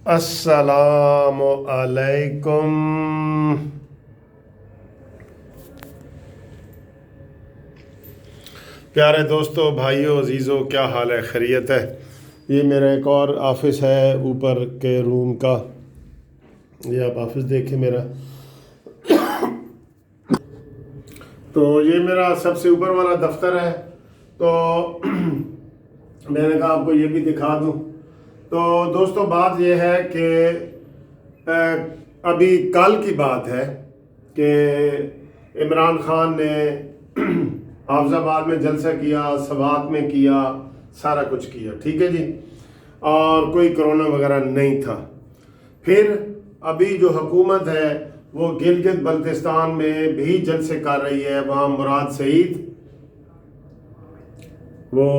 السلام علیکم۔ پیارے دوستو، بھائیو، عزیزو، کیا حال ہے؟ خیریت ہے؟ یہ میرا ایک اور آفس ہے اوپر کے روم کا۔ یہ آپ آفس دیکھیں میرا، تو یہ میرا سب سے اوپر والا دفتر ہے۔ تو میں نے کہا آپ کو یہ بھی دکھا دوں۔ تو دوستو، بات یہ ہے کہ ابھی کل کی بات ہے کہ عمران خان نے حافظ آباد میں جلسہ کیا، سوات میں کیا، سارا کچھ کیا، ٹھیک ہے جی، اور کوئی کرونا وغیرہ نہیں تھا۔ پھر ابھی جو حکومت ہے وہ گلگت بلتستان میں بھی جلسے کر رہی ہے۔ وہاں مراد سعید، وہ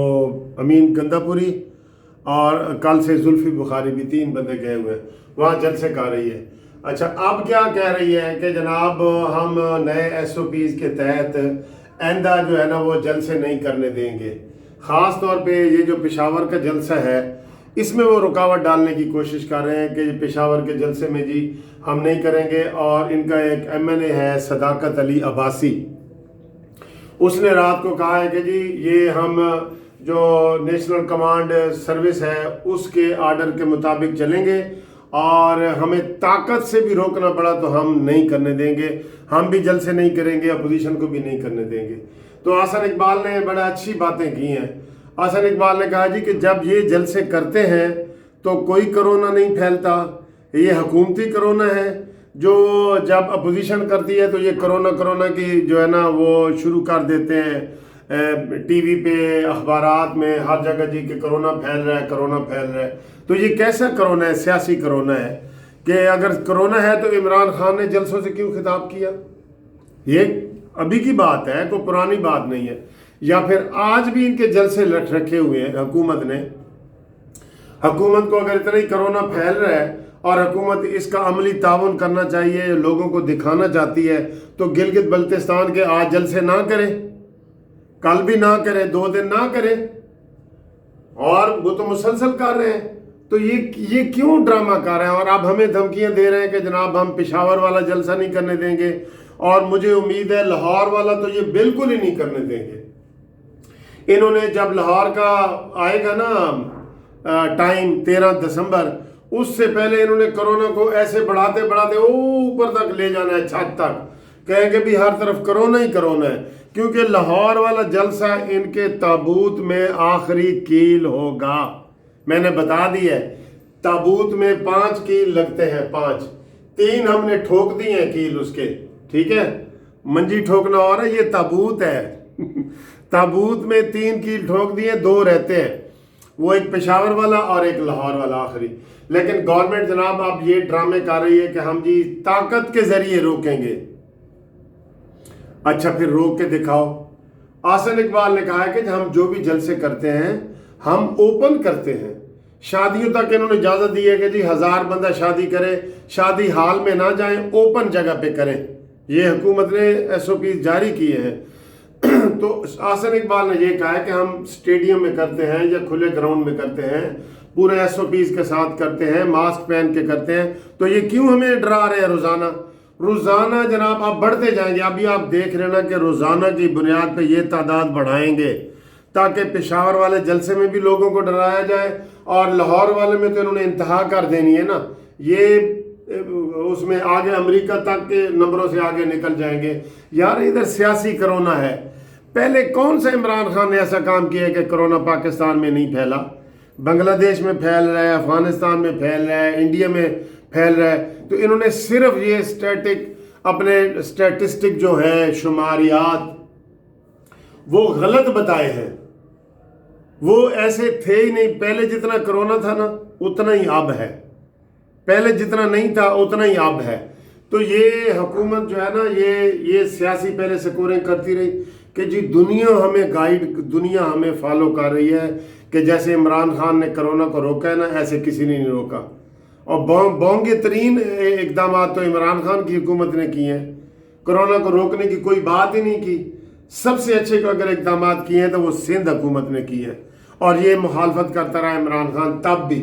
امین گندہ پوری اور کل سے زلفی بخاری بھی 3 بندے گئے ہوئے ہیں، وہاں جلسے کر رہی ہے۔ اچھا، اب کیا کہہ رہی ہے کہ جناب ہم نئے SOPs کے تحت آئندہ جو ہے نا وہ جلسے نہیں کرنے دیں گے۔ خاص طور پہ یہ جو پشاور کا جلسہ ہے اس میں وہ رکاوٹ ڈالنے کی کوشش کر رہے ہیں کہ پشاور کے جلسے میں جی ہم نہیں کریں گے۔ اور ان کا ایک MNA ہے صداقت علی عباسی، اس نے رات کو کہا ہے کہ جی یہ ہم جو نیشنل کمانڈ سروس ہے اس کے آرڈر کے مطابق چلیں گے، اور ہمیں طاقت سے بھی روکنا پڑا تو ہم نہیں کرنے دیں گے، ہم بھی جلسے نہیں کریں گے، اپوزیشن کو بھی نہیں کرنے دیں گے۔ تو حسن اقبال نے بڑا اچھی باتیں کی ہیں۔ حسن اقبال نے کہا جی کہ جب یہ جلسے کرتے ہیں تو کوئی کرونا نہیں پھیلتا، یہ حکومتی کرونا ہے۔ جو جب اپوزیشن کرتی ہے تو یہ کرونا کی جو ہے نا وہ شروع کر دیتے ہیں ٹی وی پہ، اخبارات میں، ہر جگہ جی کہ کرونا پھیل رہا ہے، کرونا پھیل رہا ہے۔ تو یہ کیسا کرونا ہے؟ سیاسی کرونا ہے کہ اگر کرونا ہے تو عمران خان نے جلسوں سے کیوں خطاب کیا؟ یہ ابھی کی بات ہے، کوئی پرانی بات نہیں ہے۔ یا پھر آج بھی ان کے جلسے رکھے ہوئے ہیں حکومت نے۔ حکومت کو اگر اتنا ہی کرونا پھیل رہا ہے اور حکومت اس کا عملی تعاون کرنا چاہیے، لوگوں کو دکھانا چاہتی ہے، تو گلگت بلتستان کے آج جلسے نہ کرے، کل بھی نہ کرے، 2 دن نہ کرے، اور وہ تو مسلسل کر رہے ہیں۔ تو یہ کیوں ڈرامہ کر رہے ہیں؟ اور اب ہمیں دھمکیاں دے رہے ہیں کہ جناب ہم پشاور والا جلسہ نہیں کرنے دیں گے، اور مجھے امید ہے لاہور والا تو یہ بالکل ہی نہیں کرنے دیں گے۔ انہوں نے جب لاہور کا آئے گا نا ٹائم 13 دسمبر، اس سے پہلے انہوں نے کرونا کو ایسے بڑھاتے اوپر تک لے جانا ہے، چھت تک، کہیں کہ بھی ہر طرف کرونا ہی کرونا ہے، کیونکہ لاہور والا جلسہ ان کے تابوت میں آخری کیل ہوگا۔ میں نے بتا دی ہے، تابوت میں 5 کیل لگتے ہیں، 3 ہم نے ٹھوک دی ہیں کیل اس کے، ٹھیک ہے، منجی ٹھوکنا ہو رہا ہے، یہ تابوت ہے تابوت میں 3 کیل ٹھوک دیے، 2 رہتے ہیں، وہ ایک پشاور والا اور ایک لاہور والا آخری۔ لیکن گورنمنٹ جناب اب یہ ڈرامے کر رہی ہے کہ ہم جی طاقت کے ذریعے روکیں گے۔ اچھا، پھر روک کے دکھاؤ۔ حسن اقبال نے کہا ہے کہ ہم جو بھی جلسے کرتے ہیں ہم اوپن کرتے ہیں۔ شادیوں تک انہوں نے اجازت دی ہے کہ جی 1000 بندہ شادی کرے، شادی ہال میں نہ جائیں، اوپن جگہ پہ کریں۔ یہ حکومت نے SOPs جاری کیے ہیں۔ تو حسن اقبال نے یہ کہا ہے کہ ہم سٹیڈیم میں کرتے ہیں یا کھلے گراؤنڈ میں کرتے ہیں، پورے SOPs کے ساتھ کرتے ہیں، ماسک پہن کے کرتے ہیں، تو یہ کیوں ہمیں ڈرا رہے ہیں روزانہ جناب آپ بڑھتے جائیں گے۔ ابھی آپ دیکھ رہے نا کہ روزانہ کی بنیاد پہ یہ تعداد بڑھائیں گے تاکہ پشاور والے جلسے میں بھی لوگوں کو ڈرایا جائے، اور لاہور والے میں تو انہوں نے انتہا کر دینی ہے نا، یہ اس میں آگے امریکہ تک کے نمبروں سے آگے نکل جائیں گے۔ یار ادھر سیاسی کرونا ہے۔ پہلے کون سا عمران خان نے ایسا کام کیا ہے کہ کرونا پاکستان میں نہیں پھیلا؟ بنگلہ دیش میں پھیل رہا ہے، افغانستان میں پھیل رہا ہے، انڈیا میں پھیل رہا ہے۔ تو انہوں نے صرف یہ اپنے اسٹیٹسٹک جو ہے، شماریات، وہ غلط بتائے ہیں۔ وہ ایسے تھے ہی نہیں۔ پہلے جتنا کرونا تھا نا اتنا ہی اب ہے، پہلے جتنا نہیں تھا اتنا ہی اب ہے۔ تو یہ حکومت جو ہے نا یہ سیاسی پہلے سکوریں کرتی رہی کہ جی دنیا ہمیں فالو کر رہی ہے کہ جیسے عمران خان نے کرونا کو روکا ہے نا، ایسے کسی نے نہیں روکا۔ اور بونگے ترین اقدامات تو عمران خان کی حکومت نے کیے ہیں، کرونا کو روکنے کی کوئی بات ہی نہیں کی۔ سب سے اچھے اگر اقدامات کیے ہیں تو وہ سندھ حکومت نے کی ہے، اور یہ مخالفت کرتا رہا عمران خان تب بھی۔